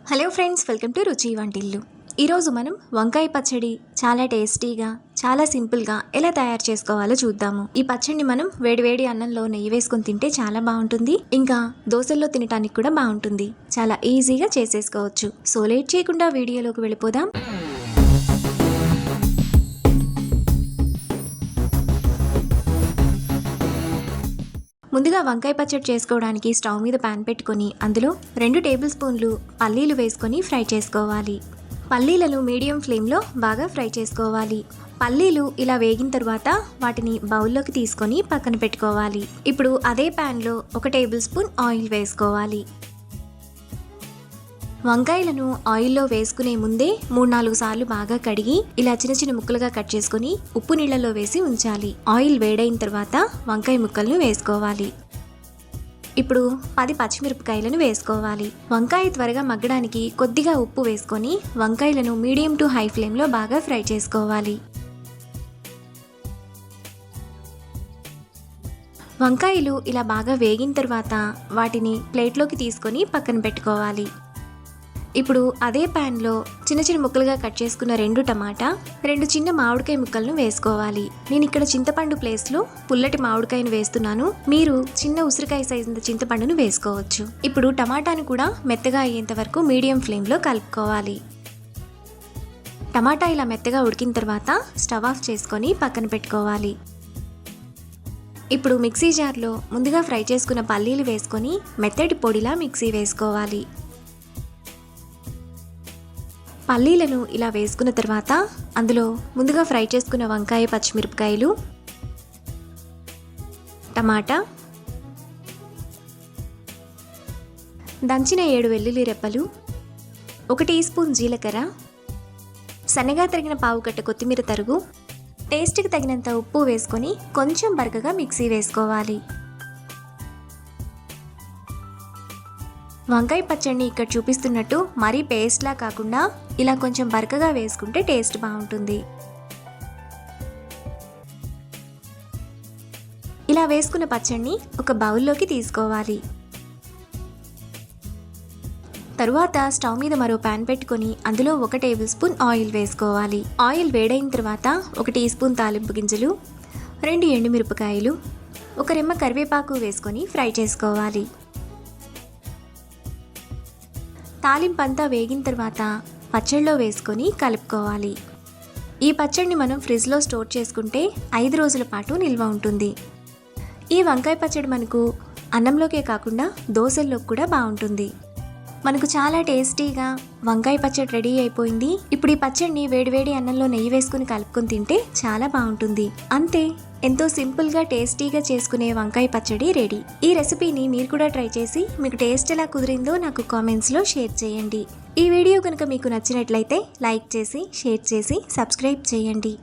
Hello friends, welcome to రుచి వంటిల్లు. ఈరోజు మనం వంకాయ పచ్చడి చాలా టేస్టీగా చాలా సింపుల్గా ఎలా తయారు చేసుకోవాలో చూద్దాము. ఈ పచ్చడిని మనం వేడివేడి అన్నంలో నెయ్యి వేసుకొని తింటే చాలా బాగుంటుంది. ఇంకా దోశల్లో తినడానికి కూడా బాగుంటుంది. చాలా ఈజీగా చేసేసుకోవచ్చు. సో లేట్ చేయకుండా వీడియోలోకి వెళ్ళిపోదాం. ముందుగా వంకాయ పచ్చడి చేసుకోవడానికి స్టవ్ మీద పాన్ పెట్టుకొని అందులో 2 టేబుల్ స్పూన్లు పల్లీలు వేసుకొని ఫ్రై చేసుకోవాలి. పల్లీలను మీడియం ఫ్లేమ్లో బాగా ఫ్రై చేసుకోవాలి. పల్లీలు ఇలా వేగిన తర్వాత వాటిని బౌల్లోకి తీసుకొని పక్కన పెట్టుకోవాలి. ఇప్పుడు అదే ప్యాన్లో 1 టేబుల్ స్పూన్ ఆయిల్ వేసుకోవాలి. వంకాయలను ఆయిల్లో వేసుకునే ముందే 3-4 సార్లు బాగా కడిగి ఇలా చిన్న చిన్న ముక్కలుగా కట్ చేసుకుని ఉప్పు నీళ్ళలో వేసి ఉంచాలి. ఆయిల్ వేడైన తర్వాత వంకాయ ముక్కలను వేసుకోవాలి. ఇప్పుడు 10 పచ్చిమిరపకాయలను వేసుకోవాలి. వంకాయ త్వరగా మగ్గడానికి కొద్దిగా ఉప్పు వేసుకొని వంకాయలను మీడియం టు హై ఫ్లేమ్లో బాగా ఫ్రై చేసుకోవాలి. వంకాయలు ఇలా బాగా వేగిన తర్వాత వాటిని ప్లేట్లోకి తీసుకొని పక్కన పెట్టుకోవాలి. ఇప్పుడు అదే ప్యాన్లో చిన్న చిన్న ముక్కలుగా కట్ చేసుకున్న 2 టమాటా, 2 చిన్న మామిడికాయ ముక్కలను వేసుకోవాలి. నేను ఇక్కడ చింతపండు ప్లేస్లో పుల్లటి మామిడికాయను వేస్తున్నాను. మీరు చిన్న ఉసిరికాయ సైజు చింతపండును వేసుకోవచ్చు. ఇప్పుడు టమాటాను కూడా మెత్తగా అయ్యేంత వరకు మీడియం ఫ్లేమ్లో కలుపుకోవాలి. టమాటా ఇలా మెత్తగా ఉడికిన తర్వాత స్టవ్ ఆఫ్ చేసుకొని పక్కన పెట్టుకోవాలి. ఇప్పుడు మిక్సీ జార్లో ముందుగా ఫ్రై చేసుకున్న పల్లీలు వేసుకొని మెత్తటి పొడిలా మిక్సీ వేసుకోవాలి. పల్లీలను ఇలా వేసుకున్న తర్వాత అందులో ముందుగా ఫ్రై చేసుకున్న వంకాయ, పచ్చిమిరపకాయలు, టమాటా, దంచిన 7 వెల్లుల్లి రెప్పలు, 1 టీ స్పూన్ జీలకర్ర, సన్నగా తరిగిన పావు కట్ట కొత్తిమీర తరుగు, టేస్ట్కి తగినంత ఉప్పు వేసుకొని కొంచెం బరకగా మిక్సీ వేసుకోవాలి. వంకాయ పచ్చడిని ఇక్కడ చూపిస్తున్నట్టు మరీ పేస్ట్లా కాకుండా ఇలా కొంచెం బరకగా వేసుకుంటే టేస్ట్ బాగుంటుంది. ఇలా వేసుకున్న పచ్చడిని ఒక బౌల్లోకి తీసుకోవాలి. తరువాత స్టవ్ మీద మరో ప్యాన్ పెట్టుకొని అందులో 1 టేబుల్ స్పూన్ ఆయిల్ వేసుకోవాలి. ఆయిల్ వేడైన తర్వాత 1 టీ స్పూన్ తాలింపు గింజలు, 2 ఎండుమిరపకాయలు, 1 రెమ్మ కరివేపాకు వేసుకొని ఫ్రై చేసుకోవాలి. తాలింపంతా వేగిన తర్వాత పచ్చడిలో వేసుకొని కలుపుకోవాలి. ఈ పచ్చడిని మనం ఫ్రిడ్జ్లో స్టోర్ చేసుకుంటే 5 రోజుల పాటు నిల్వ ఉంటుంది. ఈ వంకాయ పచ్చడి మనకు అన్నంలోకే కాకుండా దోశల్లోకి కూడా బాగుంటుంది. మనకు చాలా టేస్టీగా వంకాయ పచ్చడి రెడీ అయిపోయింది. ఇప్పుడు ఈ పచ్చడిని వేడివేడి అన్నంలో నెయ్యి వేసుకుని కలుపుకొని తింటే చాలా బాగుంటుంది. అంతే, ఎంతో సింపుల్గా టేస్టీగా చేసుకునే వంకాయ పచ్చడి రెడీ. ఈ రెసిపీని మీరు కూడా ట్రై చేసి మీకు టేస్ట్ ఎలా కుదిరిందో నాకు కామెంట్స్లో షేర్ చేయండి. ఈ వీడియో కనుక మీకు నచ్చినట్లయితే లైక్ చేసి, షేర్ చేసి, సబ్స్క్రైబ్ చేయండి.